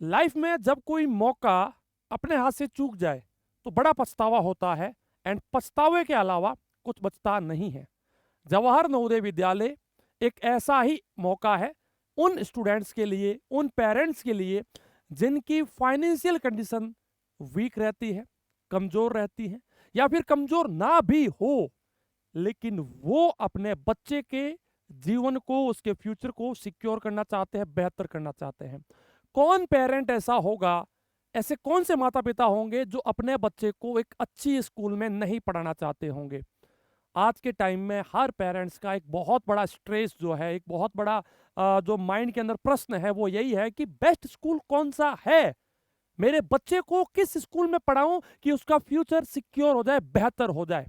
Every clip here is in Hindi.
लाइफ में जब कोई मौका अपने हाथ से चूक जाए तो बड़ा पछतावा होता है। एंड पछतावे के अलावा कुछ बचता नहीं है। जवाहर नवोदय विद्यालय एक ऐसा ही मौका है उन स्टूडेंट्स के लिए, उन पेरेंट्स के लिए जिनकी फाइनेंशियल कंडीशन वीक रहती है, कमजोर रहती है, या फिर कमजोर ना भी हो लेकिन वो अपने बच्चे के जीवन को, उसके फ्यूचर को सिक्योर करना चाहते हैं, बेहतर करना चाहते हैं। कौन पेरेंट ऐसा होगा, ऐसे कौन से माता पिता होंगे जो अपने बच्चे को एक अच्छी स्कूल में नहीं पढ़ाना चाहते होंगे। आज के टाइम में हर पेरेंट्स का एक बहुत बड़ा स्ट्रेस जो है, एक बहुत बड़ा जो माइंड के अंदर प्रश्न है वो यही है कि बेस्ट स्कूल कौन सा है, मेरे बच्चे को किस स्कूल में पढ़ाऊं कि उसका फ्यूचर सिक्योर हो जाए, बेहतर हो जाए।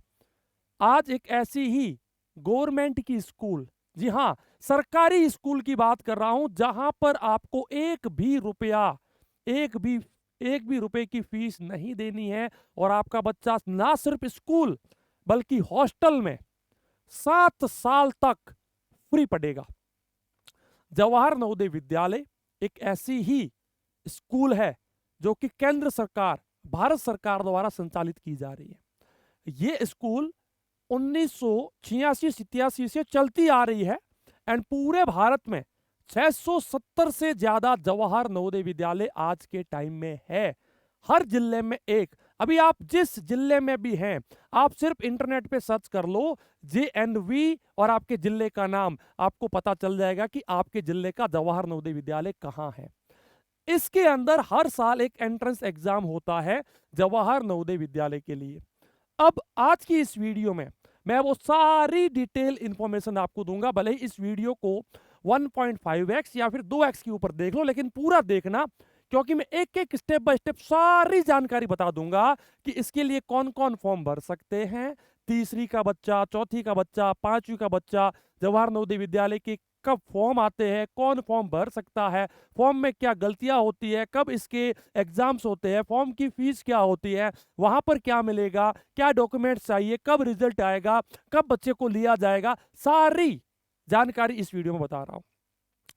आज एक ऐसी ही गवर्नमेंट की स्कूल, जी हाँ, सरकारी स्कूल की बात कर रहा हूं, जहां पर आपको एक भी एक भी रुपए की फीस नहीं देनी है और आपका बच्चा ना सिर्फ स्कूल बल्कि हॉस्टल में 7 साल तक फ्री पढ़ेगा। जवाहर नवोदय विद्यालय एक ऐसी ही स्कूल है जो कि केंद्र सरकार, भारत सरकार द्वारा संचालित की जा रही है। ये स्कूल 1986-87 से चलती आ रही है। एंड पूरे भारत में 670 से ज्यादा जवाहर नवोदय विद्यालय आज के टाइम में है, हर जिले में एक। अभी आप जिस जिले में भी हैं, आप सिर्फ इंटरनेट पे सर्च कर लो JNV और आपके जिले का नाम, आपको पता चल जाएगा कि आपके जिले का जवाहर नवोदय विद्यालय कहां है। इसके अंदर हर साल एक एंट्रेंस एग्जाम होता है जवाहर नवोदय विद्यालय के लिए। अब आज की इस वीडियो में मैं वो सारी डिटेल इंफॉर्मेशन आपको दूंगा। भले ही इस वीडियो को 1.5x या फिर 2x के ऊपर देख लो, लेकिन पूरा देखना, क्योंकि मैं एक एक स्टेप बाय स्टेप सारी जानकारी बता दूंगा कि इसके लिए कौन कौन फॉर्म भर सकते हैं। तीसरी का बच्चा, चौथी का बच्चा, पांचवी का बच्चा जवाहर नवोदय विद्यालय के कब फॉर्म आते हैं, कौन फॉर्म भर सकता है, फॉर्म में क्या गलतियां होती है, कब इसके एग्जाम्स होते हैं, फॉर्म की फीस क्या होती है, वहां पर क्या मिलेगा, क्या डॉक्यूमेंट्स चाहिए, कब रिजल्ट आएगा, कब बच्चे को लिया जाएगा, सारी जानकारी इस वीडियो में बता रहा हूं।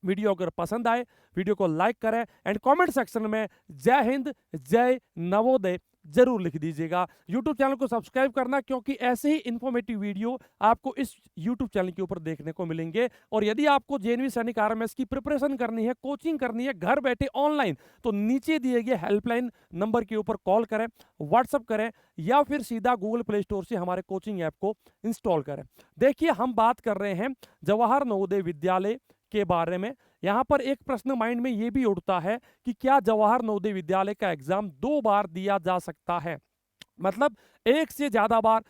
वीडियो अगर पसंद आए वीडियो को लाइक करें एंड कमेंट सेक्शन में जय हिंद, जय नवोदय जरूर लिख दीजिएगा। यूट्यूब चैनल को सब्सक्राइब करना, क्योंकि ऐसे ही इंफॉर्मेटिव वीडियो आपको इस यूट्यूब चैनल के ऊपर देखने को मिलेंगे। और यदि आपको जेएनवी सैनिक आरएमएस की प्रिपरेशन करनी है, कोचिंग करनी है घर बैठे ऑनलाइन, तो नीचे दिए गए हेल्पलाइन नंबर के ऊपर कॉल करें, व्हाट्सअप करें, या फिर सीधा गूगल प्ले स्टोर से हमारे कोचिंग ऐप को इंस्टॉल करें। देखिए, हम बात कर रहे हैं जवाहर नवोदय विद्यालय के बारे में। यहां पर एक प्रश्न माइंड में यह भी उठता है कि क्या जवाहर नवोदय विद्यालय का एग्जाम 2 बार दिया जा सकता है, मतलब एक से ज्यादा बार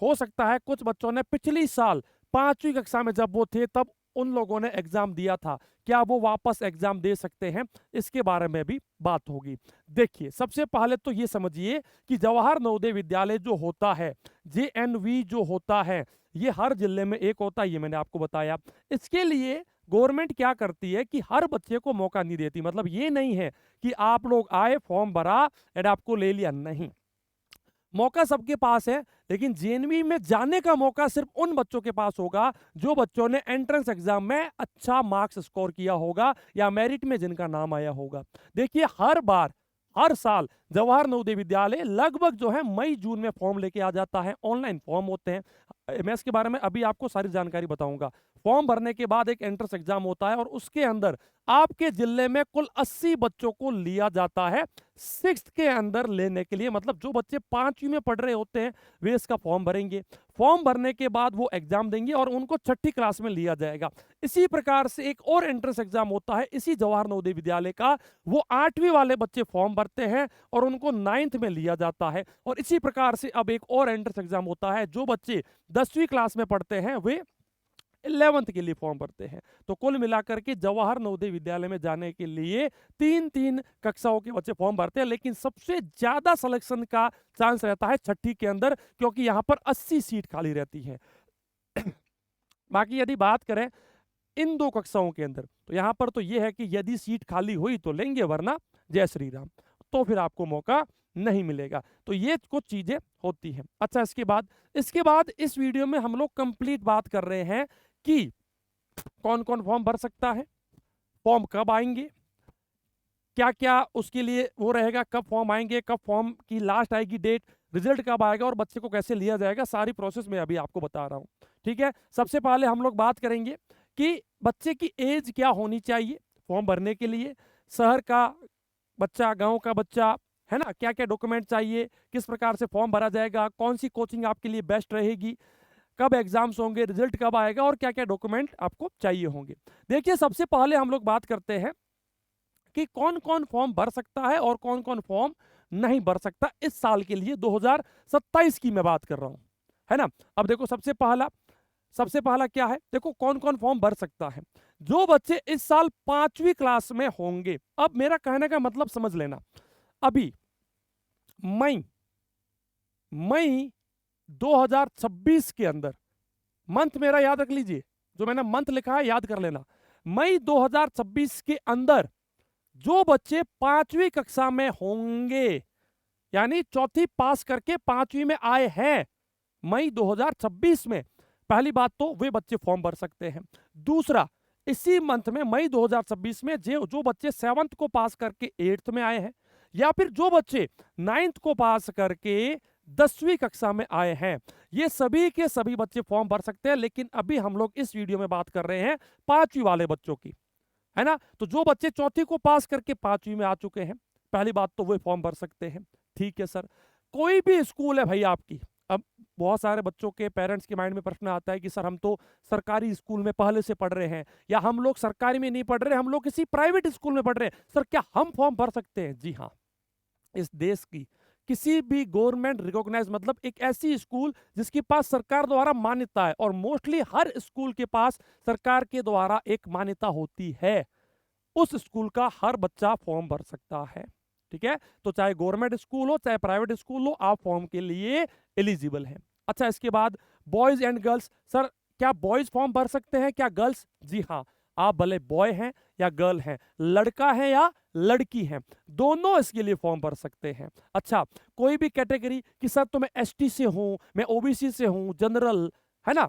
हो सकता है। कुछ बच्चों ने पिछली साल 5वीं कक्षा में जब वो थे तब उन लोगों ने एग्जाम दिया था, क्या वो वापस एग्जाम दे सकते हैं, इसके बारे में भी बात होगी। देखिए, सबसे पहले तो ये समझिए कि जवाहर नवोदय विद्यालय जो होता है, JNV जो होता है, ये हर जिले में एक होता है, ये मैंने आपको बताया। इसके लिए गवर्नमेंट क्या करती है कि हर बच्चे को मौका नहीं देती। मतलब ये नहीं है कि आप लोग आए, फॉर्म भरा एंड आपको ले लिया, नहीं, मौका सबके पास है। लेकिन जेएनवी में जाने का मौका सिर्फ उन बच्चों के पास होगा जो बच्चों ने एंट्रेंस एग्जाम में अच्छा मार्क्स स्कोर किया होगा या मेरिट में जिनका नाम आया होगा। देखिए, हर बार, हर साल जवाहर नवोदय विद्यालय लगभग जो है मई जून में फॉर्म लेके आ जाता है। ऑनलाइन फॉर्म होते हैं, मैं इसके बारे में अभी आपको सारी जानकारी बताऊंगा। फॉर्म भरने के बाद एक एंट्रेंस एग्जाम होता है और उसके अंदर आपके जिले में कुल 80 बच्चों को लिया जाता है 6th के अंदर लेने के लिए। मतलब जो बच्चे 5वीं में पढ़ रहे होते हैं वे इसका फॉर्म भरेंगे। फॉर्म भरने के बाद वो एग्जाम देंगे और उनको 6ठी क्लास में लिया जाएगा। इसी प्रकार से एक और एंट्रेंस एग्जाम होता है इसी जवाहर नवोदय विद्यालय का, वो 8वीं वाले बच्चे फॉर्म भरते हैं और उनको 9th में लिया जाता है। और इसी प्रकार से अब एक और एंट्रेंस एग्जाम होता है, जो बच्चे 10वीं क्लास में पढ़ते हैं वे 11th के लिए फॉर्म भरते हैं। तो कुल मिलाकर के जवाहर नवोदय विद्यालय में जाने के लिए 3-3 कक्षाओं के बच्चे फॉर्म भरते हैं, लेकिन सबसे ज्यादा सिलेक्शन का चांस रहता है 6ठी के अंदर, क्योंकि यहां पर 80 सीट खाली रहती है। बाकी यदि बात करें इन 2 कक्षाओं के अंदर, तो यहां पर तो यह है कि यदि सीट खाली हुई तो लेंगे, वरना जय श्री राम, तो फिर आपको मौका नहीं मिलेगा। तो ये कुछ चीजें होती हैं। अच्छा, इसके बाद इस वीडियो में हम लोग कंप्लीट बात कर रहे हैं कि कौन कौन फॉर्म भर सकता है, फॉर्म कब आएंगे, क्या क्या उसके लिए वो रहेगा, कब फॉर्म आएंगे, कब फॉर्म की लास्ट आएगी डेट, रिजल्ट कब आएगा और बच्चे को कैसे लिया जाएगा, सारी प्रोसेस मैं अभी आपको बता रहा हूँ। ठीक है, सबसे पहले हम लोग बात करेंगे कि बच्चे की एज क्या होनी चाहिए फॉर्म भरने के लिए। शहर का बच्चा, गांव का बच्चा, है ना, क्या क्या डॉक्यूमेंट चाहिए, किस प्रकार से फॉर्म भरा जाएगा, कौन सी कोचिंग आपके लिए बेस्ट रहेगी, कब एग्जाम्स होंगे, रिजल्ट कब आएगा और क्या क्या डॉक्यूमेंट आपको चाहिए होंगे। देखिए, सबसे पहले हम लोग बात करते हैं कि कौन कौन फॉर्म भर सकता है और कौन कौन फॉर्म नहीं भर सकता इस साल के लिए, 2027 की मैं बात कर रहा हूं, है ना। अब देखो, सबसे पहला क्या है, देखो कौन कौन फॉर्म भर सकता है। जो बच्चे इस साल 5वीं क्लास में होंगे, अब मेरा कहने का मतलब समझ लेना, अभी मई 2026 के अंदर, मंथ मेरा याद रख लीजिए, जो मैंने मंथ लिखा है याद कर लेना, मई 2026 के अंदर जो बच्चे 5वीं कक्षा में होंगे, यानी चौथी पास करके 5वीं में आए हैं मई 2026 में, पहली बात तो वे बच्चे फॉर्म भर सकते हैं। दूसरा, इसी मंथ में मई 2026 में जो बच्चे 7th को पास करके 8th में आए हैं, या फिर जो बच्चे 9th को पास करके 10वीं कक्षा में आए हैं, ये सभी के सभी बच्चे फॉर्म भर सकते हैं। लेकिन अभी हम लोग इस वीडियो में बात कर रहे हैं 5वीं वाले बच्चों की, है ना। तो जो बच्चे चौथी को पास करके 5वीं में आ चुके हैं, पहली बात तो वे फॉर्म भर सकते हैं। ठीक है सर, कोई भी स्कूल है भाई आपकी, अब बहुत सारे बच्चों के पेरेंट्स के माइंड में प्रश्न आता है कि सर हम तो सरकारी स्कूल में पहले से पढ़ रहे हैं, या हम लोग सरकारी में नहीं पढ़ रहे, हम लोग किसी प्राइवेट स्कूल में पढ़ रहे हैं, सर क्या हम फॉर्म भर सकते हैं? जी हाँ, इस देश की किसी भी गवर्नमेंट रिकॉग्नाइज, मतलब एक ऐसी स्कूल जिसके पास सरकार द्वारा मान्यता है, और मोस्टली हर स्कूल के पास सरकार के द्वारा एक मान्यता होती है, उस स्कूल का हर बच्चा फॉर्म भर सकता है। ठीक है, तो चाहे गवर्नमेंट स्कूल हो चाहे प्राइवेट स्कूल हो, आप फॉर्म के लिए एलिजिबल हैं। अच्छा, इसके बाद बॉयज एंड गर्ल्स, सर क्या बॉयज फॉर्म भर सकते हैं, क्या गर्ल्स? जी हाँ, आप भले बॉय हैं या गर्ल हैं, लड़का है या लड़की हैं, दोनों इसके लिए फॉर्म भर सकते हैं। अच्छा, कोई भी कैटेगरी कि सर तो मैं एसटी से हूं, मैं ओबीसी से हूं, जनरल, है ना,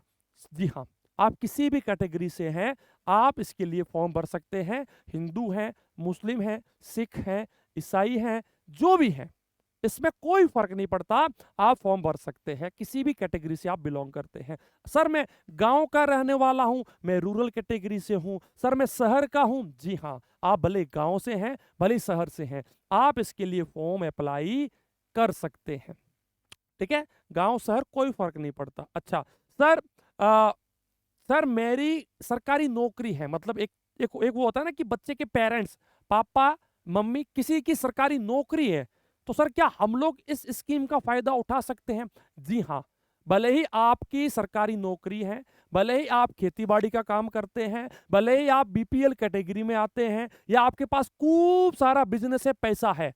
जी हाँ, आप किसी भी कैटेगरी से हैं, आप इसके लिए फॉर्म भर सकते हैं। हिंदू हैं, मुस्लिम हैं, सिख हैं, ईसाई हैं, जो भी हैं, इसमें कोई फर्क नहीं पड़ता, आप फॉर्म भर सकते हैं, किसी भी कैटेगरी से आप बिलोंग करते हैं। सर मैं गांव का रहने वाला हूं, मैं रूरल कैटेगरी से हूं, सर मैं शहर का हूं, जी हाँ, आप भले गांव से हैं भले शहर से हैं, आप इसके लिए फॉर्म अप्लाई कर सकते हैं। ठीक है, गांव शहर कोई फर्क नहीं पड़ता। अच्छा सर, सर मेरी सरकारी नौकरी है, मतलब एक वो होता है ना कि बच्चे के पेरेंट्स, पापा मम्मी किसी की सरकारी नौकरी है, तो सर क्या हम लोग इस स्कीम का फायदा उठा सकते हैं? जी हाँ, भले ही आपकी सरकारी नौकरी है, भले ही आप खेतीबाड़ी का काम करते हैं, भले ही आप बीपीएल कैटेगरी में आते हैं, या आपके पास खूब सारा बिजनेस है, पैसा है,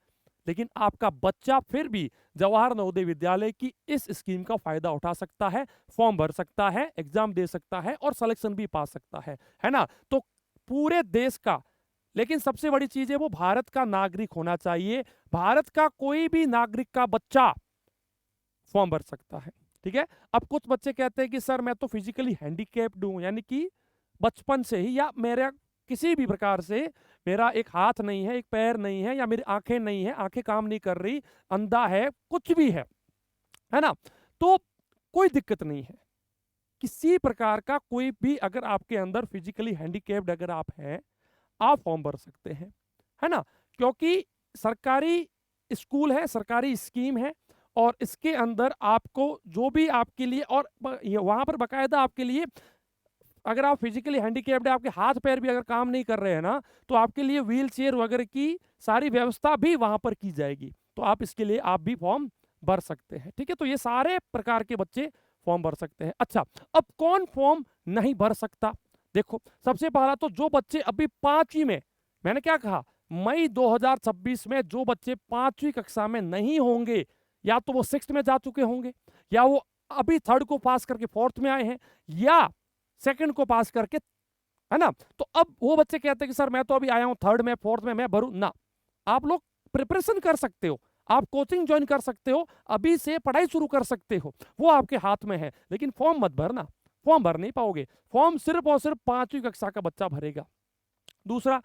लेकिन आपका बच्चा फिर भी जवाहर नवोदय विद्यालय की इस स्कीम का फायदा उठा सकता है, फॉर्म भर सकता है, एग्जाम दे सकता है और सिलेक्शन भी पा सकता है ना। तो पूरे देश का, लेकिन सबसे बड़ी चीज है वो भारत का नागरिक होना चाहिए, भारत का कोई भी नागरिक का बच्चा फॉर्म भर सकता है। ठीक है, अब कुछ बच्चे कहते हैं कि सर मैं तो फिजिकली हैंडीकैप्ड हूं, यानी कि बचपन से ही, या मेरा किसी भी प्रकार से मेरा एक हाथ नहीं है, एक पैर नहीं है, या मेरी आंखें नहीं है, आंखें काम नहीं कर रही, अंधा है, कुछ भी है ना, तो कोई दिक्कत नहीं है, किसी प्रकार का कोई भी, अगर आपके अंदर फिजिकली हैंडीकैप्ड अगर आप हैं, आप फॉर्म भर सकते हैं, है ना, क्योंकि सरकारी स्कूल है, सरकारी स्कीम है, और इसके अंदर आपको जो भी आपके लिए, और वहां पर बकायदा आपके लिए, अगर आप फिजिकली हैंडीकैप्ड है, आपके हाथ पैर भी अगर काम नहीं कर रहे हैं ना, तो आपके लिए व्हील चेयर वगैरह की सारी व्यवस्था भी वहां पर की जाएगी, तो आप इसके लिए आप भी फॉर्म भर सकते हैं। ठीक है, तो ये सारे प्रकार के बच्चे फॉर्म भर सकते हैं। अच्छा, अब कौन फॉर्म नहीं भर सकता? देखो, सबसे पहला तो जो बच्चे अभी 5वीं में, मैंने क्या कहा, मई 2026 में जो बच्चे 5वीं कक्षा में नहीं होंगे, या तो वो 6th में जा चुके होंगे, या वो अभी 3rd को पास करके 4th में आए हैं, या 2nd को पास करके, है ना, तो अब वो बच्चे कहते हैं कि सर मैं तो अभी आया हूं 3rd में 4th में, मैं भरूं ना। आप लोग प्रिपरेशन कर सकते हो, आप कोचिंग ज्वाइन कर सकते हो, अभी से पढ़ाई शुरू कर सकते हो, वो आपके हाथ में है, लेकिन फॉर्म मत भरना, फॉर्म भर नहीं पाओगे, फॉर्म सिर्फ और सिर्फ 5वीं कक्षा का बच्चा भरेगा। दूसरा,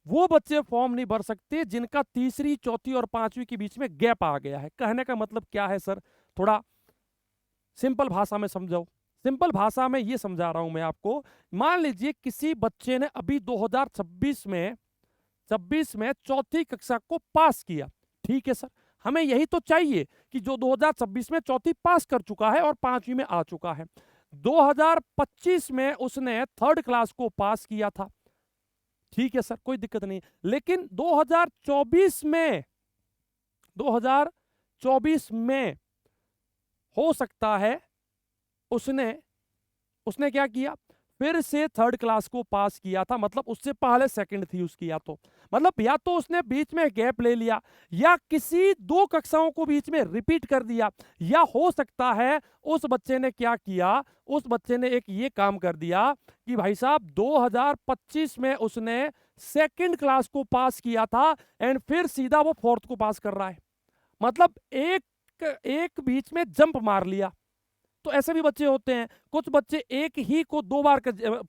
वो बच्चे फॉर्म नहीं भर सकते जिनका तीसरी, चौथी और पांचवी के बीच में गैप आ गया है। कहने का मतलब क्या है सर, थोड़ा सिंपल भाषा में समझाओ। सिंपल भाषा में ये समझा रहा हूं मैं आपको। मान लीजिए किसी बच्चे ने अभी 2026 में चौथी कक्षा को पास किया, ठीक है सर, हमें यही तो चाहिए कि जो 2026 में चौथी पास कर चुका है और पांचवी में आ चुका है, 2025 में उसने थर्ड क्लास को पास किया था, ठीक है सर, कोई दिक्कत नहीं। लेकिन 2024 में हो सकता है उसने क्या किया, फिर से थर्ड क्लास को पास किया था, मतलब उससे पहले सेकंड थी उसकी, या तो उसने बीच में गैप ले लिया, या किसी दो कक्षाओं को बीच में रिपीट कर दिया, या हो सकता है उस बच्चे ने क्या किया, उस बच्चे ने एक ये काम कर दिया कि भाई साहब 2025 में उसने सेकंड क्लास को पास किया था एंड फिर सीधा वो फोर्थ को पास कर रहा है, मतलब एक बीच में जंप मार लिया। तो ऐसे भी बच्चे होते हैं, कुछ बच्चे एक ही को दो बार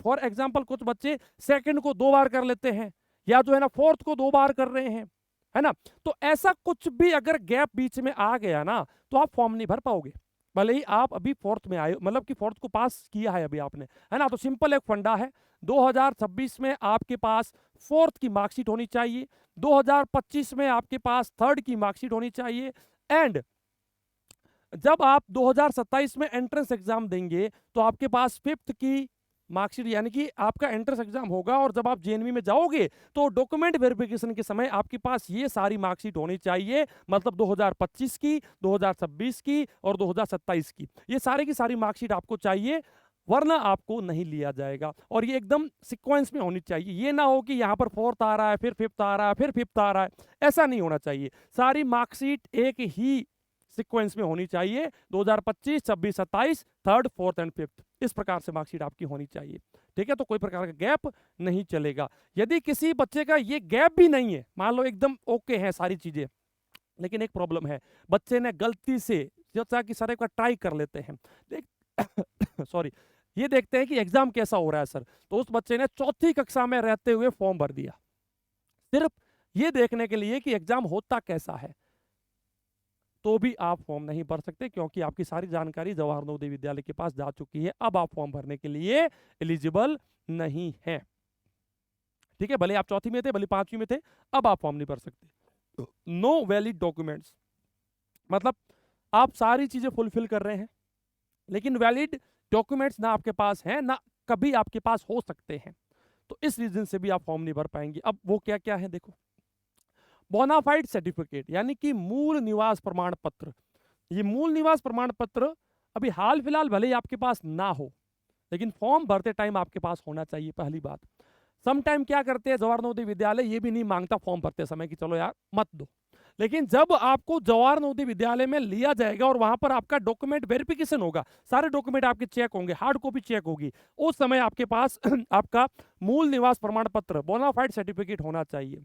फॉर एग्जांपल कुछ बच्चे सेकंड को दो बार कर लेते हैं, या जो है ना फोर्थ को दो बार कर रहे हैं, है ना। तो ऐसा कुछ भी अगर गैप बीच में आ गया ना, तो आप फॉर्म नहीं भर पाओगे, भले ही आप अभी फोर्थ में आए, मतलब कि फोर्थ को पास किया है अभी आपने, है ना। तो सिंपल एक फंडा है, 2026 में आपके पास फोर्थ की मार्कशीट होनी चाहिए, 2025 में आपके पास थर्ड की मार्कशीट होनी चाहिए, एंड जब आप 2027 में एंट्रेंस एग्जाम देंगे तो आपके पास फिफ्थ की मार्कशीट, यानी कि आपका एंट्रेंस एग्जाम होगा, और जब आप जेएनवी में जाओगे तो डॉक्यूमेंट वेरिफिकेशन के समय आपके पास ये सारी मार्कशीट होनी चाहिए, मतलब 2025 की, 2026 की और 2027 की, ये सारी की सारी मार्कशीट आपको चाहिए, वरना आपको नहीं लिया जाएगा। और ये एकदम सीक्वेंस में होनी चाहिए, ये ना हो कि यहाँ पर फोर्थ आ रहा है, फिर फिफ्थ आ रहा है, फिर फिफ्थ आ रहा है, ऐसा नहीं होना चाहिए। सारी मार्कशीट एक ही सीक्वेंस में होनी चाहिए, 2025, 26, 27, थर्ड, फोर्थ एंड फिफ्थ, इस प्रकार से मार्कशीट आपकी होनी चाहिए, ठीक है। तो कोई प्रकार का गैप नहीं चलेगा। यदि किसी बच्चे का ये गैप भी नहीं है, मान लो एकदम ओके है सारी चीजें, लेकिन एक प्रॉब्लम है, बच्चे ने गलती से जैसा कि सर एक बार ट्राई कर लेते हैं, देख सॉरी, ये देखते हैं कि एग्जाम कैसा हो रहा है सर, तो उस बच्चे ने चौथी कक्षा में रहते हुए फॉर्म भर दिया, सिर्फ ये देखने के लिए कि एग्जाम होता कैसा है, तो भी आप फॉर्म नहीं भर सकते, क्योंकि आपकी सारी जानकारी जवाहर नवोदय विद्यालय के पास जा चुकी है, अब आप फॉर्म भरने के लिए एलिजिबल नहीं है, ठीक है। भले आप चौथी में थे, भले पांचवी में थे, अब आप फॉर्म नहीं भर सकते। नो वैलिड डॉक्यूमेंट्स, मतलब आप सारी चीजें फुलफिल कर रहे हैं, लेकिन वैलिड डॉक्यूमेंट्स ना आपके पास हैं, ना कभी आपके पास हो सकते हैं, तो इस रीजन से भी आप फॉर्म नहीं भर पाएंगे। अब वो क्या क्या है देखो, बोनाफाइड सर्टिफिकेट, यानी कि मूल निवास प्रमाण पत्र। ये मूल निवास प्रमाण पत्र अभी हाल फिलहाल भले ही आपके पास ना हो, लेकिन फॉर्म भरते टाइम आपके पास होना चाहिए, पहली बात। सम टाइम क्या करते हैं जवाहर नवोदय विद्यालय, ये भी नहीं मांगता फॉर्म भरते समय कि चलो यार मत दो, लेकिन जब आपको जवाहर नवोदय विद्यालय में लिया जाएगा और वहां पर आपका डॉक्यूमेंट वेरिफिकेशन होगा, सारे डॉक्यूमेंट आपके चेक होंगे, हार्ड कॉपी चेक होगी, उस समय आपके पास आपका मूल निवास प्रमाण पत्र, बोनाफाइड सर्टिफिकेट होना चाहिए।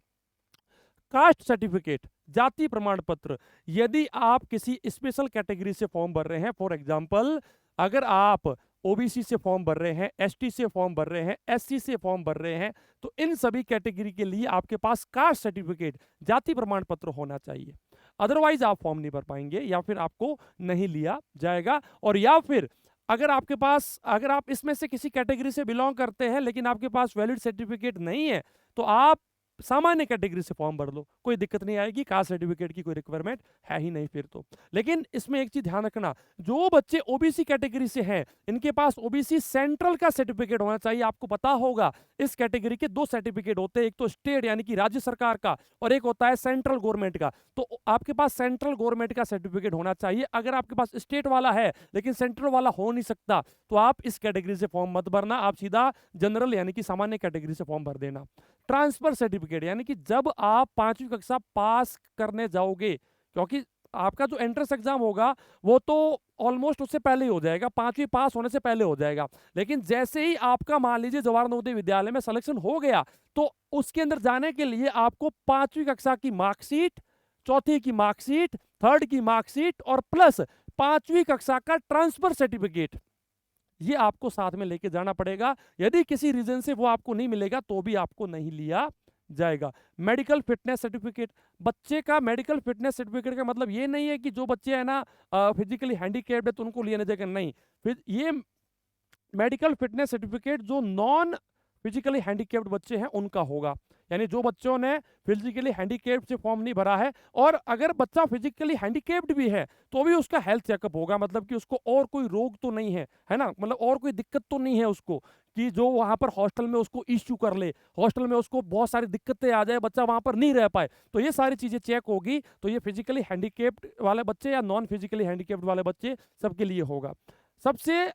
कास्ट सर्टिफिकेट, जाति प्रमाण पत्र, यदि आप किसी स्पेशल कैटेगरी से फॉर्म भर रहे हैं, फॉर एग्जांपल अगर आप ओबीसी से फॉर्म भर रहे हैं, एसटी से फॉर्म भर रहे हैं, एससी से फॉर्म भर रहे हैं, तो इन सभी कैटेगरी के लिए आपके पास कास्ट सर्टिफिकेट, जाति प्रमाण पत्र होना चाहिए, अदरवाइज आप फॉर्म नहीं भर पाएंगे, या फिर आपको नहीं लिया जाएगा। और या फिर अगर आपके पास, अगर आप इसमें से किसी कैटेगरी से बिलोंग करते हैं लेकिन आपके पास वैलिड सर्टिफिकेट नहीं है, तो आप सामान्य कैटेगरी से फॉर्म भर लो, कोई दिक्कत नहीं आएगी, कास्ट सर्टिफिकेट की कोई रिक्वायरमेंट है ही नहीं फिर तो। लेकिन इसमें एक चीज ध्यान रखना, जो बच्चे ओबीसी कैटेगरी से हैं, इनके पास ओबीसी सेंट्रल का सर्टिफिकेट होना चाहिए। आपको पता होगा इस कैटेगरी के दो सर्टिफिकेट होते हैं, एक तो स्टेट यानी कि राज्य सरकार का, और एक होता है सेंट्रल गवर्नमेंट का। तो आपके पास सेंट्रल गवर्नमेंट का सर्टिफिकेट होना चाहिए। अगर आपके पास स्टेट वाला है लेकिन सेंट्रल वाला हो नहीं सकता, तो आप इस कैटेगरी से फॉर्म मत भरना, आप सीधा जनरल यानी कि सामान्य कैटेगरी से फॉर्म भर देना। ट्रांसफर सर्टिफिकेट, यानी कि जब आप पांचवी कक्षा पास करने जाओगे, क्योंकि आपका जो एंट्रेंस एग्जाम होगा वो तो ऑलमोस्ट उससे पहले ही हो जाएगा, पांचवी पास होने से पहले हो जाएगा, लेकिन जैसे ही आपका मान लीजिए जवाहर नवोदय विद्यालय में सिलेक्शन हो गया, तो उसके अंदर जाने के लिए आपको पांचवी कक्षा की मार्कशीट, चौथी की मार्कशीट, थर्ड की मार्कशीट और प्लस पांचवी कक्षा का ट्रांसफर सर्टिफिकेट, ये आपको साथ में लेके जाना पड़ेगा। यदि किसी रीजन से वो आपको नहीं मिलेगा तो भी आपको नहीं लिया जाएगा। मेडिकल फिटनेस सर्टिफिकेट, बच्चे का मेडिकल फिटनेस सर्टिफिकेट का मतलब ये नहीं है कि जो बच्चे है ना फिजिकली हैंडीकैप्ड है तो उनको लिया जाएगा, नहीं। फिर ये मेडिकल फिटनेस सर्टिफिकेट जो नॉन फिजिकली हैंडीकैप्ड बच्चे हैं उनका होगा, यानी जो बच्चों ने फिजिकली हैंडीकैप्ड से फॉर्म नहीं भरा है, और अगर बच्चा फिजिकली हैंडीकैप्ड भी है तो भी उसका हेल्थ चेकअप होगा, मतलब कि उसको और कोई रोग तो नहीं है ना, मतलब और कोई दिक्कत तो नहीं है उसको, कि जो वहां पर हॉस्टल में उसको इश्यू कर ले, हॉस्टल में उसको बहुत सारी दिक्कतें आ जाए, बच्चा वहां पर नहीं रह पाए, तो ये सारी चीजें चेक होगी। तो ये फिजिकली हैंडीकैप्ड वाले बच्चे या नॉन फिजिकली हैंडीकैप्ड वाले बच्चे सबके लिए होगा। सबसे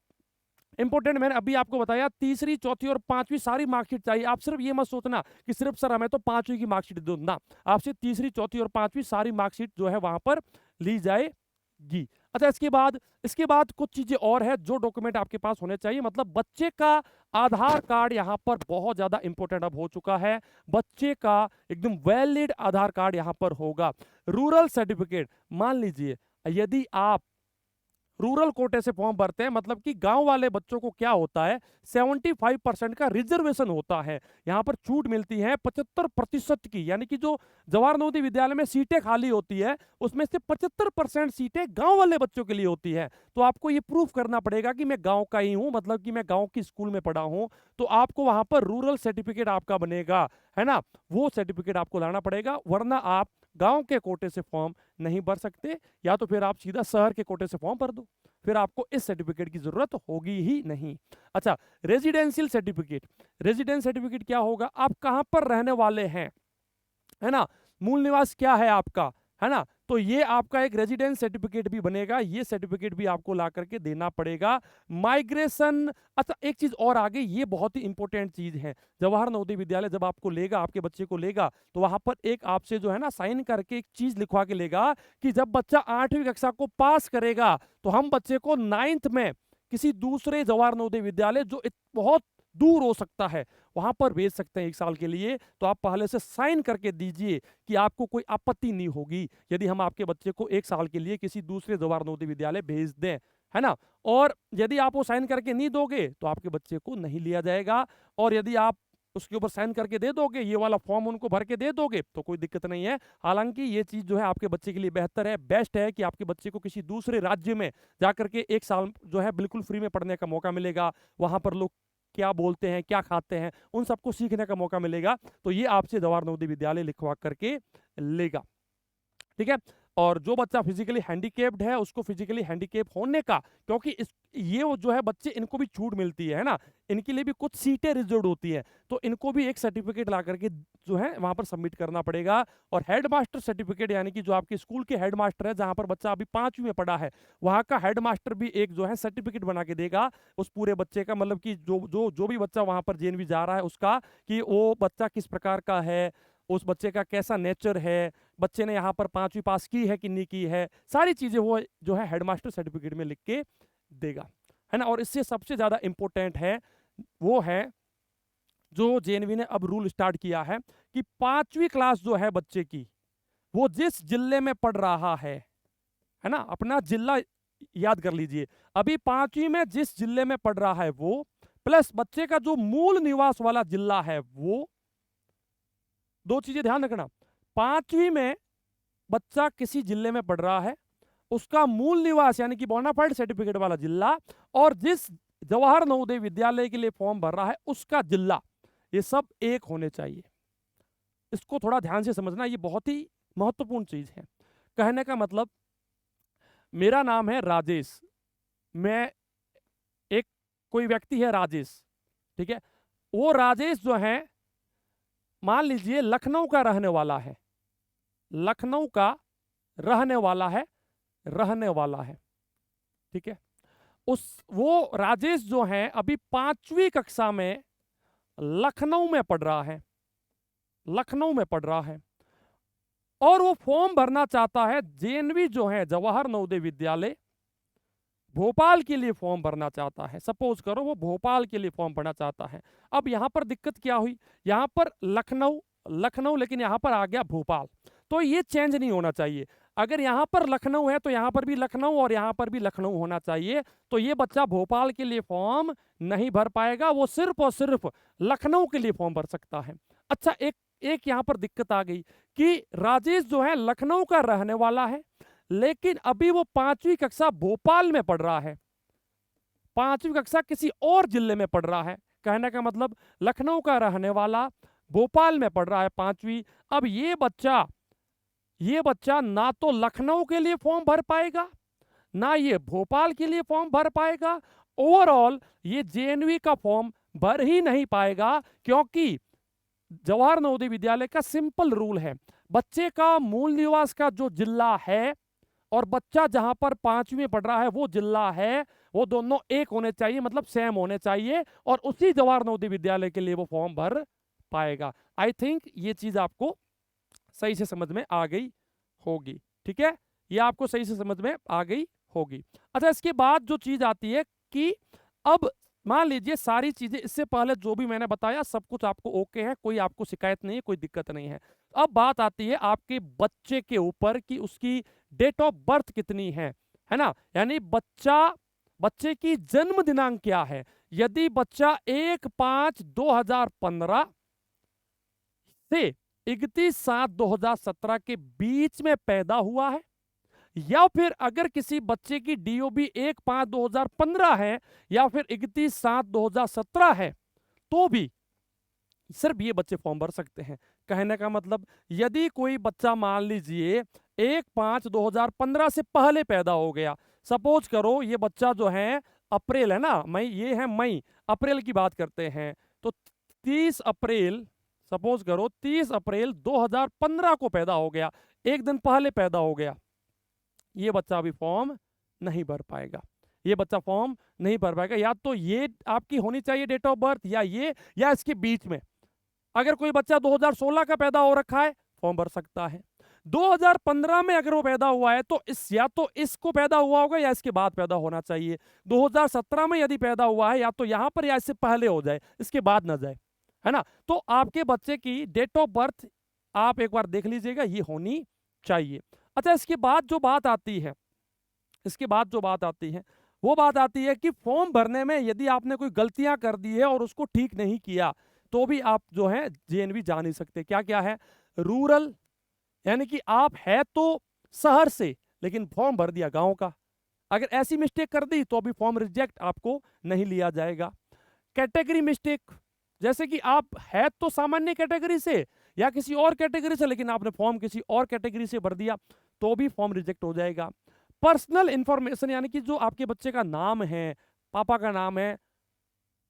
इंपॉर्टेंट मैंने अभी आपको बताया, तीसरी चौथी और पांचवी सारी मार्कशीट चाहिए। आप सिर्फ ये मत सोचना कि सिर्फ सर हमें तो पांचवी की मार्कशीट दो ना, आपसे तीसरी चौथी और पांचवी सारी मार्कशीट जो है वहां पर ली जाएगी। अच्छा, इसके बाद कुछ चीजें और है जो डॉक्यूमेंट आपके पास होने चाहिए, मतलब बच्चे का आधार कार्ड यहां पर बहुत ज्यादा इंपॉर्टेंट अब हो चुका है। बच्चे का एकदम वैलिड आधार कार्ड यहां पर होगा। रूरल सर्टिफिकेट, मान लीजिए यदि आप रूरल कोटे से फॉर्म भरते हैं, मतलब कि गांव वाले बच्चों को क्या होता है, 75% का रिजर्वेशन होता है, यहां पर छूट मिलती है 75% की, यानी कि जो जवाहर नवोदय विद्यालय में सीटें खाली होती है उसमें से 75% सीटें गांव वाले बच्चों के लिए होती है। तो आपको ये प्रूफ करना पड़ेगा कि मैं गांव का ही हूं, मतलब कि मैं गांव की स्कूल में पढ़ा हूं, तो आपको वहां पर रूरल सर्टिफिकेट आपका बनेगा, है ना, वो सर्टिफिकेट आपको लाना पड़ेगा, वरना आप गांव के कोटे से फॉर्म नहीं भर सकते, या तो फिर आप सीधा शहर के कोटे से फॉर्म भर दो, फिर आपको इस सर्टिफिकेट की जरूरत होगी ही नहीं। अच्छा, रेजिडेंशियल सर्टिफिकेट, रेजिडेंस सर्टिफिकेट क्या होगा, आप कहां पर रहने वाले हैं, है ना, मूल निवास क्या है आपका, है ना, तो ये आपका एक रेजिडेंस सर्टिफिकेट भी बनेगा, ये सर्टिफिकेट भी आपको ला करके देना पड़ेगा। माइग्रेशन, अच्छा एक चीज और आगे, ये बहुत ही इंपॉर्टेंट चीज है, जवाहर नवोदय विद्यालय जब आपको लेगा, आपके बच्चे को लेगा, तो वहां पर एक आपसे जो है ना साइन करके एक चीज लिखवा के लेगा कि जब बच्चा 8वीं कक्षा को पास करेगा तो हम बच्चे को 9th में किसी दूसरे जवाहर नवोदय विद्यालय जो बहुत दूर हो सकता है वहां पर भेज सकते हैं 1 साल के लिए, तो आप पहले से साइन करके दीजिए कि आपको कोई आपत्ति नहीं होगी यदि हम आपके बच्चे को 1 साल के लिए किसी दूसरे जवाहर नवोदय विद्यालय भेज दें, है ना। और यदि आप वो साइन करके नहीं दोगे तो आपके बच्चे को नहीं लिया जाएगा, और यदि आप उसके ऊपर साइन करके दे दोगे, ये वाला फॉर्म उनको भर के दे दोगे, तो कोई दिक्कत नहीं है। हालांकि ये चीज जो है आपके बच्चे के लिए बेहतर है, बेस्ट है कि आपके बच्चे को किसी दूसरे राज्य में जाकर के 1 साल जो है बिल्कुल फ्री में पढ़ने का मौका मिलेगा, वहां पर लोग क्या बोलते हैं, क्या खाते हैं, उन सबको सीखने का मौका मिलेगा, तो ये आपसे जवाहर नवोदय विद्यालय लिखवा करके लेगा, ठीक है। और जो बच्चा फिजिकली हैंडीकेप्ड है उसको फिजिकली हैंडीकेप होने का, क्योंकि ये वो जो है बच्चे, इनको भी छूट मिलती है ना, इनके लिए भी कुछ सीटें रिजर्व होती है, तो इनको भी एक सर्टिफिकेट ला करके जो है वहां पर सबमिट करना पड़ेगा। और हेडमास्टर सर्टिफिकेट, यानी कि जो आपके स्कूल के हेडमास्टर है, जहां पर बच्चा अभी 5वीं में पढ़ा है, वहां का हेडमास्टर भी एक जो है सर्टिफिकेट बना के देगा उस पूरे बच्चे का, मतलब कि जो भी बच्चा वहां पर जेएनवी जा रहा है उसका, कि वो बच्चा किस प्रकार का है, उस बच्चे का कैसा नेचर है, बच्चे ने यहाँ पर 5वीं पास की है कि नहीं की है, सारी चीजें वो जो है हेडमास्टर सर्टिफिकेट में लिख के देगा, है ना। और इससे सबसे ज्यादा इंपॉर्टेंट है वो है जो जेएनवी ने अब रूल स्टार्ट किया है कि 5वीं क्लास जो है बच्चे की, वो जिस जिले में पढ़ रहा है ना, अपना जिला याद कर लीजिए, अभी 5वीं में जिस जिले में पढ़ रहा है वो, प्लस बच्चे का जो मूल निवास वाला जिला है वो, दो चीजें ध्यान रखना, 5वीं में बच्चा किसी जिले में पढ़ रहा है, उसका मूल निवास यानी कि बोनाफाइड सर्टिफिकेट वाला जिला, और जिस जवाहर नवोदय विद्यालय के लिए फॉर्म भर रहा है उसका जिला, ये सब एक होने चाहिए। इसको थोड़ा ध्यान से समझना, ये बहुत ही महत्वपूर्ण चीज है। कहने का मतलब, मेरा नाम है राजेश, मैं एक कोई व्यक्ति है राजेश, ठीक है, वो राजेश जो है मान लीजिए लखनऊ का रहने वाला है, लखनऊ का रहने वाला है, ठीक है, वो राजेश जो है अभी 5वीं कक्षा में लखनऊ में पढ़ रहा है, और वो फॉर्म भरना चाहता है, जेएनवी जो है जवाहर नवोदय विद्यालय भोपाल के लिए फॉर्म भरना चाहता है, सपोज करो वो भोपाल के लिए फॉर्म भरना चाहता है। अब यहां पर दिक्कत क्या हुई, यहां पर लखनऊ लेकिन यहां पर आ गया भोपाल, तो ये चेंज नहीं होना चाहिए। अगर यहां पर लखनऊ है तो यहां पर भी लखनऊ और यहां पर भी लखनऊ होना चाहिए, तो ये बच्चा भोपाल के लिए फॉर्म नहीं भर पाएगा, वो सिर्फ और सिर्फ लखनऊ के लिए फॉर्म भर सकता है। अच्छा, एक एक यहां पर दिक्कत आ गई कि राजेश जो है लखनऊ का रहने वाला है, लेकिन अभी वो 5वीं कक्षा भोपाल में पढ़ रहा है, 5वीं कक्षा किसी और जिले में पढ़ रहा है। कहने का मतलब लखनऊ का रहने वाला भोपाल में पढ़ रहा है 5वीं। अब ये बच्चा ना तो लखनऊ के लिए फॉर्म भर पाएगा, ना ये भोपाल के लिए फॉर्म भर पाएगा, ओवरऑल ये जेएनवी का फॉर्म भर ही नहीं पाएगा, क्योंकि जवाहर नवोदय विद्यालय का सिंपल रूल है, बच्चे का मूल निवास का जो जिला है और बच्चा जहां पर 5वीं में पढ़ रहा है वो जिला है, वो दोनों एक होने चाहिए, मतलब सेम होने चाहिए, और उसी जवाहर नवोदय विद्यालय के लिए वो फॉर्म भर पाएगा। आई थिंक ये चीज आपको सही से समझ में आ गई होगी, ठीक है, ये आपको सही से समझ में आ गई होगी। अच्छा, इसके बाद जो चीज आती है कि अब मान लीजिए सारी चीजें इससे पहले जो भी मैंने बताया सब कुछ आपको ओके है, कोई आपको शिकायत नहीं है, कोई दिक्कत नहीं है। अब बात आती है आपके बच्चे के ऊपर कि उसकी डेट ऑफ बर्थ कितनी है ना, यानी बच्चे की जन्म दिनांक क्या है। यदि बच्चा 1/5/2015 से 31/7/2017 के बीच में पैदा हुआ है, या फिर अगर किसी बच्चे की डीओबी 1/5/2015 है या फिर 31/7/2017 है, तो भी सिर्फ ये बच्चे फॉर्म भर सकते हैं। कहने का मतलब यदि कोई बच्चा मान लीजिए 1/5/2015 से पहले पैदा हो गया, सपोज करो ये बच्चा जो है अप्रैल है ना, मई, ये है मई, अप्रैल की बात करते हैं, तो 30 अप्रैल, सपोज करो 30 अप्रैल 2015 को पैदा हो गया, एक दिन पहले पैदा हो गया, ये बच्चा अभी फॉर्म नहीं भर पाएगा, ये बच्चा फॉर्म नहीं भर पाएगा। या तो ये आपकी होनी चाहिए डेट ऑफ बर्थ, या ये, या इसके बीच में। अगर कोई बच्चा 2016 का पैदा हो रखा है, फॉर्म भर सकता है। 2015 में अगर वो पैदा हुआ है तो या तो इसको पैदा हुआ होगा या इसके बाद पैदा होना चाहिए। 2017 में यदि पैदा हुआ है या तो यहां पर या इससे पहले हो जाए, इसके बाद ना जाए, है ना। तो आपके बच्चे की डेट ऑफ बर्थ आप एक बार देख लीजिएगा, ये होनी चाहिए। अच्छा, इसके बाद जो बात आती है, वो बात आती है कि फॉर्म भरने में यदि आपने कोई गलतियां कर दी है और उसको ठीक नहीं किया, तो भी आप जो है जेएनवी जा नहीं सकते। क्या क्या है? रूरल, यानी कि आप है तो शहर से लेकिन फॉर्म भर दिया गांव का, अगर ऐसी मिस्टेक कर दी तो अभी फॉर्म रिजेक्ट आपको नहीं लिया जाएगा। कैटेगरी मिस्टेक, जैसे कि आप है तो सामान्य कैटेगरी से या किसी और कैटेगरी से, लेकिन आपने फॉर्म किसी और कैटेगरी से भर दिया, तो भी फॉर्म रिजेक्ट हो जाएगा। पर्सनल इंफॉर्मेशन, यानी कि जो आपके बच्चे का नाम है, पापा का नाम है,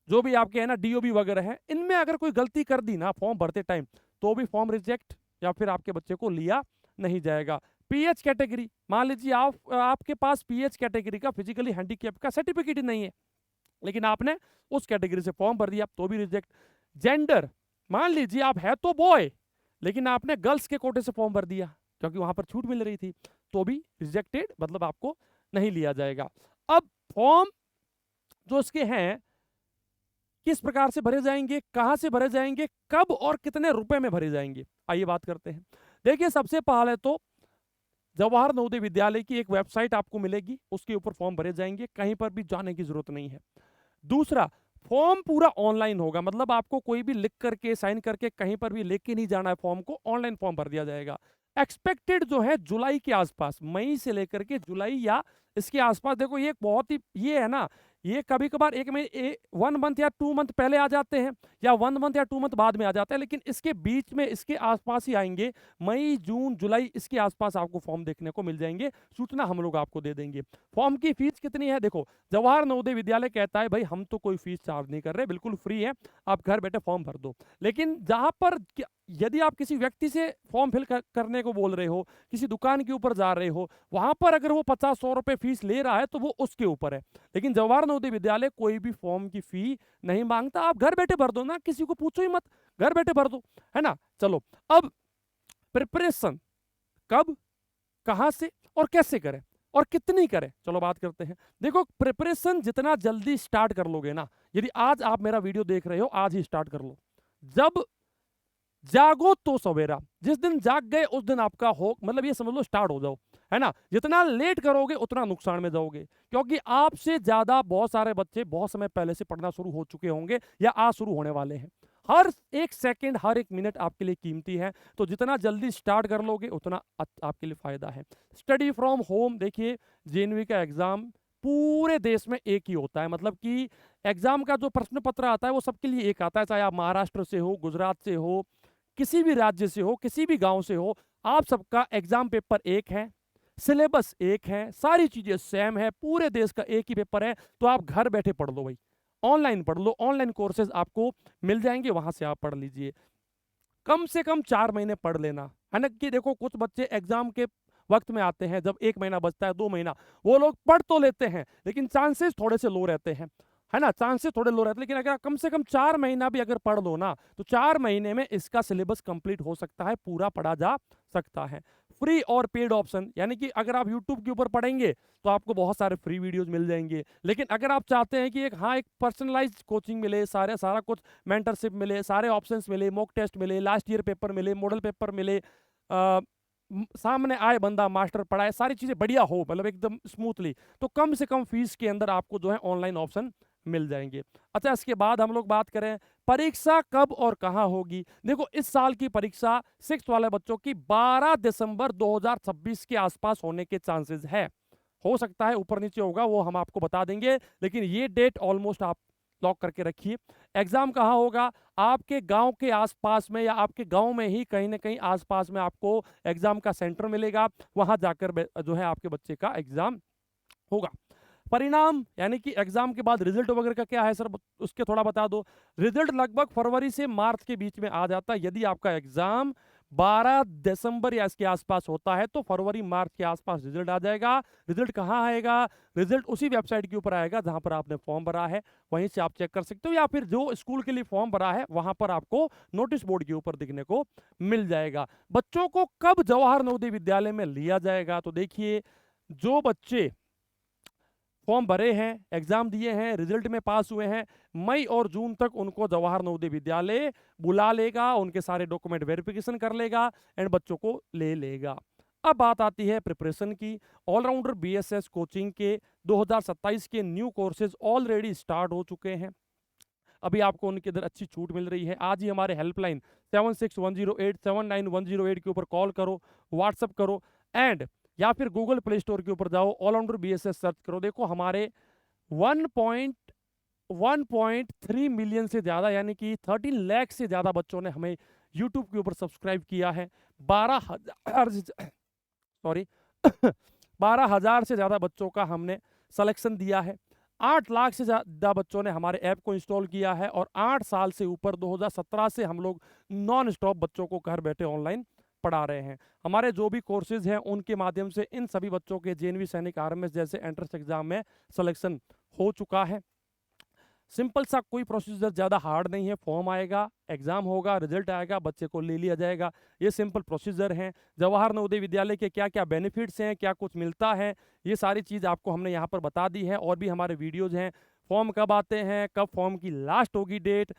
जो भी आपके है ना डीओबी वगैरह है, इनमें अगर कोई गलती कर दी ना फॉर्म भरते टाइम, तो भी फॉर्म रिजेक्ट या फिर आपके बच्चे को लिया नहीं जाएगा। पीएच कैटेगरी, मान लीजिए आपके पास पीएच कैटेगरी का फिजिकली हैंडीकैप का सर्टिफिकेट ही नहीं है, लेकिन आपने उस कैटेगरी से फॉर्म भर दिया, तो भी रिजेक्ट। जेंडर, मान लीजिए आप है तो बॉय लेकिन आपने गर्ल्स के कोटे से फॉर्म भर दिया क्योंकि वहां पर छूट मिल रही थी, तो भी रिजेक्टेड, मतलब आपको नहीं लिया जाएगा। अब फॉर्म जो इसके हैं किस प्रकार से भरे जाएंगे, कहां से भरे जाएंगे, कब और कितने रुपए में भरे जाएंगे, आइए बात करते हैं। देखिए, सबसे पहले तो जवाहर नवोदय विद्यालय की एक वेबसाइट आपको मिलेगी, उसके ऊपर फॉर्म भरे जाएंगे, कहीं पर भी जाने की जरूरत नहीं है। दूसरा, फॉर्म पूरा ऑनलाइन होगा, मतलब आपको कोई भी लिख करके साइन करके कहीं पर भी लेके नहीं जाना है, फॉर्म को ऑनलाइन फॉर्म भर दिया जाएगा। एक्सपेक्टेड जो है जुलाई के आसपास, मई से लेकर के जुलाई या इसके आसपास। देखो ये बहुत ही, ये है ना, ये कभी कभार 1 मंथ या 2 मंथ पहले आ जाते हैं या 1 मंथ या 2 मंथ बाद में आ जाते हैं, लेकिन इसके बीच में, इसके आसपास ही आएंगे, मई जून जुलाई, इसके आसपास आपको फॉर्म देखने को मिल जाएंगे, सूचना हम लोग आपको दे देंगे। फॉर्म की फीस कितनी है? देखो, जवाहर नवोदय विद्यालय कहता है भाई हम तो कोई फीस चार्ज नहीं कर रहे, बिल्कुल फ्री है, आप घर बैठे फॉर्म भर दो। लेकिन जहां पर यदि आप किसी व्यक्ति से फॉर्म फिल करने को बोल रहे हो, किसी दुकान के ऊपर जा रहे हो, वहां पर अगर वो 50-100 रुपए फीस ले रहा है तो वो उसके ऊपर है, लेकिन जवाहर नवोदय विद्यालय कोई भी फॉर्म की फी नहीं मांगता, आप घर बैठे भर दो ना, किसी को पूछो ही मत, घर बैठे भर दो, है ना। चलो, अब प्रिपरेशन कब, कहां से और कैसे करें और कितनी करें, चलो बात करते हैं। देखो, प्रिपरेशन जितना जल्दी स्टार्ट कर लोगे ना, यदि आज आप मेरा वीडियो देख रहे हो, आज ही स्टार्ट कर लो। जब जागो तो सवेरा, जिस दिन जाग गए उस दिन आपका हो, मतलब ये समझ लो स्टार्ट हो जाओ, है ना। जितना लेट करोगे उतना नुकसान में जाओगे, क्योंकि आपसे ज्यादा बहुत सारे बच्चे बहुत समय पहले से पढ़ना शुरू हो चुके होंगे या आज शुरू होने वाले हैं। हर एक सेकंड, हर एक मिनट आपके लिए कीमती है, तो जितना जल्दी स्टार्ट कर लोगे उतना आपके लिए फायदा है। स्टडी फ्रॉम होम, देखिए जेएनवी का एग्जाम पूरे देश में एक ही होता है, मतलब कि एग्जाम का जो प्रश्न पत्र आता है वो सबके लिए एक आता है, चाहे आप महाराष्ट्र से हो, गुजरात से हो, किसी भी राज्य से हो, किसी भी गांव से हो, आप सबका एग्जाम पेपर एक है, सिलेबस एक है, सारी चीजें सेम है, पूरे देश का एक ही पेपर है। तो आप घर बैठे पढ़ लो भाई, ऑनलाइन पढ़ लो, ऑनलाइन कोर्सेज आपको मिल जाएंगे, वहां से आप पढ़ लीजिए। कम से कम 4 महीने पढ़ लेना है ना, कि देखो कुछ बच्चे एग्जाम के वक्त में आते हैं जब 1 महीना बचता है, 2 महीना, वो लोग पढ़ तो लेते हैं लेकिन चांसेस थोड़े से लो रहते हैं, है ना, चांसेस थोड़े लो रहते हैं। लेकिन अगर कम से कम 4 महीना भी अगर पढ़ लो ना, तो 4 महीने में इसका सिलेबस कंप्लीट हो सकता है, पूरा पढ़ा जा सकता है। फ्री और पेड ऑप्शन, यानी कि अगर आप यूट्यूब के ऊपर पढ़ेंगे तो आपको बहुत सारे फ्री वीडियोस मिल जाएंगे, लेकिन अगर आप चाहते हैं कि एक पर्सनलाइज्ड कोचिंग मिले, सारा कुछ मेंटरशिप मिले, सारे ऑप्शंस मिले, मॉक टेस्ट मिले, लास्ट ईयर पेपर मिले, मॉडल पेपर मिले, सामने आए बंदा, मास्टर पढ़ाए, सारी चीजें बढ़िया हो, मतलब एकदम स्मूथली, तो कम से कम फीस के अंदर आपको जो है ऑनलाइन ऑप्शन मिल जाएंगे। अच्छा, इसके बाद हम लोग बात करें परीक्षा कब और कहां होगी। देखो इस साल की परीक्षा 6th वाले बच्चों की 12 दिसंबर 2026 के आसपास होने के चांसेस है, हो सकता है ऊपर नीचे होगा, वो हम आपको बता देंगे, लेकिन ये डेट ऑलमोस्ट आप लॉक करके रखिए। एग्जाम कहाँ होगा, आपके गांव के आसपास में, या आपके गांव में ही कहीं ना कहीं आसपास में आपको एग्जाम का सेंटर मिलेगा, वहां जाकर जो है आपके बच्चे का एग्जाम होगा। परिणाम यानी कि एग्जाम के बाद रिजल्ट वगैरह का क्या है सर, उसके थोड़ा बता दो। रिजल्ट लगभग फरवरी से मार्च के बीच में आ जाता है। यदि आपका एग्जाम 12 दिसंबर या इसके आसपास होता है तो फरवरी मार्च के आसपास रिजल्ट आ जाएगा। रिजल्ट कहाँ आएगा, रिजल्ट उसी वेबसाइट के ऊपर आएगा जहां पर आपने फॉर्म भरा है, वहीं से आप चेक कर सकते हो, या फिर जो स्कूल के लिए फॉर्म भरा है वहां पर आपको नोटिस बोर्ड के ऊपर दिखने को मिल जाएगा। बच्चों को कब जवाहर नवोदय विद्यालय में लिया जाएगा, तो देखिए जो बच्चे फॉर्म भरे हैं, एग्जाम दिए हैं, रिजल्ट में पास हुए हैं, मई और जून तक उनको जवाहर नवोदय विद्यालय बुला लेगा, उनके सारे डॉक्यूमेंट वेरिफिकेशन कर लेगा एंड बच्चों को ले लेगा। अब बात आती है प्रिपरेशन की। ऑलराउंडर बीएसएस कोचिंग के 2027 के न्यू कोर्सेज ऑलरेडी स्टार्ट हो चुके हैं, अभी आपको उनके अंदर अच्छी छूट मिल रही है। आज ही हमारे हेल्पलाइन 7610879108 के ऊपर कॉल करो, व्हाट्सअप करो, एंड या फिर गूगल प्ले स्टोर के ऊपर जाओ, ऑलराउंडर बीएसएस सर्च करो। देखो हमारे 1.3 मिलियन से ज्यादा, यानी कि 13 लाख से ज्यादा बच्चों ने हमें यूट्यूब के ऊपर सब्सक्राइब किया है। 12,000 से ज्यादा बच्चों का हमने सिलेक्शन दिया है। 8 लाख से ज्यादा बच्चों ने हमारे ऐप को इंस्टॉल किया है, और 8 साल से ऊपर 2017 से हम लोग नॉन स्टॉप बच्चों को घर बैठे ऑनलाइन पढ़ा रहे हैं। हमारे जो भी कोर्सेज हैं उनके माध्यम से इन सभी बच्चों के जेएनवी सैनिक आरएमएस जैसे एंट्रेंस एग्जाम में सिलेक्शन हो चुका है। सिंपल सा, कोई प्रोसीजर ज़्यादा हार्ड नहीं है। फॉर्म आएगा, एग्जाम होगा, रिजल्ट आएगा, बच्चे को ले लिया जाएगा, ये सिंपल प्रोसीजर है। जवाहर नवोदय विद्यालय के क्या क्या बेनिफिट्स हैं, क्या कुछ मिलता है, ये सारी चीज़ आपको हमने यहाँ पर बता दी है। और भी हमारे वीडियोज़ हैं, फॉर्म कब आते हैं, कब फॉर्म की लास्ट होगी डेट,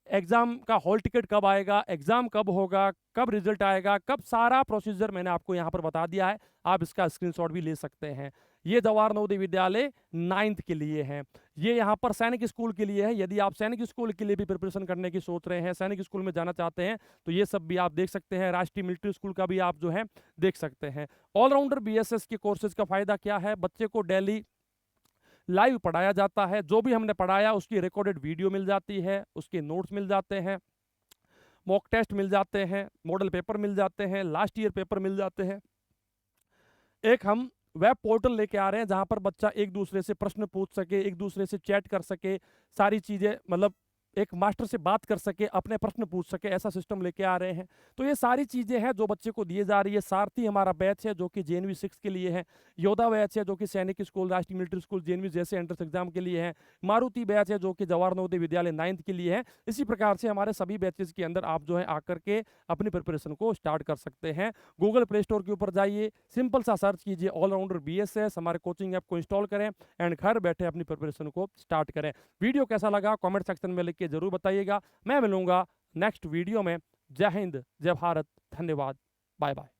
एग्जाम का हॉल टिकट कब आएगा, एग्जाम कब होगा, कब रिजल्ट आएगा, कब, सारा प्रोसीजर मैंने आपको यहाँ पर बता दिया है। आप इसका स्क्रीनशॉट भी ले सकते हैं। ये जवाहर नवोदय विद्यालय 9th के लिए है, ये यहाँ पर सैनिक स्कूल के लिए है। यदि आप सैनिक स्कूल के लिए भी प्रिपरेशन करने की सोच रहे हैं, सैनिक स्कूल में जाना चाहते हैं, तो ये सब भी आप देख सकते हैं। राष्ट्रीय मिलिट्री स्कूल का भी आप जो है देख सकते हैं। ऑलराउंडर बीएसएस के कोर्सेज का फायदा क्या है, बच्चे को डेली लाइव पढ़ाया जाता है, जो भी हमने पढ़ाया उसकी रिकॉर्डेड वीडियो मिल जाती है, उसके नोट्स मिल जाते हैं, मॉक टेस्ट मिल जाते हैं, मॉडल पेपर मिल जाते हैं, लास्ट ईयर पेपर मिल जाते हैं। एक हम वेब पोर्टल लेके आ रहे हैं जहां पर बच्चा एक दूसरे से प्रश्न पूछ सके, एक दूसरे से चैट कर सके, सारी चीजें, मतलब एक मास्टर से बात कर सके, अपने प्रश्न पूछ सके, ऐसा सिस्टम लेके आ रहे हैं। तो ये सारी चीजें हैं जो बच्चे को दिए जा रही है। सारथी हमारा बैच है जो कि जेएनवी 6 के लिए है, योद्धा बैच है जो कि सैनिक स्कूल, राष्ट्रीय मिलिट्री स्कूल, जेएनवी जैसे एंट्रेंस एग्जाम के लिए है, मारुति बैच है जो कि जवाहर नवोदय विद्यालय 9th के लिए है। इसी प्रकार से हमारे सभी बैचेस के अंदर आप जो है आकर के अपनी प्रिपरेशन को स्टार्ट कर सकते हैं। गूगल प्ले स्टोर के ऊपर जाइए, सिंपल सा सर्च कीजिए ऑलराउंडर बीएसएस, हमारे कोचिंग ऐप को इंस्टॉल करें एंड घर बैठे अपनी प्रिपरेशन को स्टार्ट करें। वीडियो कैसा लगा कमेंट सेक्शन में लिख के जरूर बताइएगा। मैं मिलूंगा नेक्स्ट वीडियो में। जय हिंद, जय भारत, धन्यवाद, बाय बाय।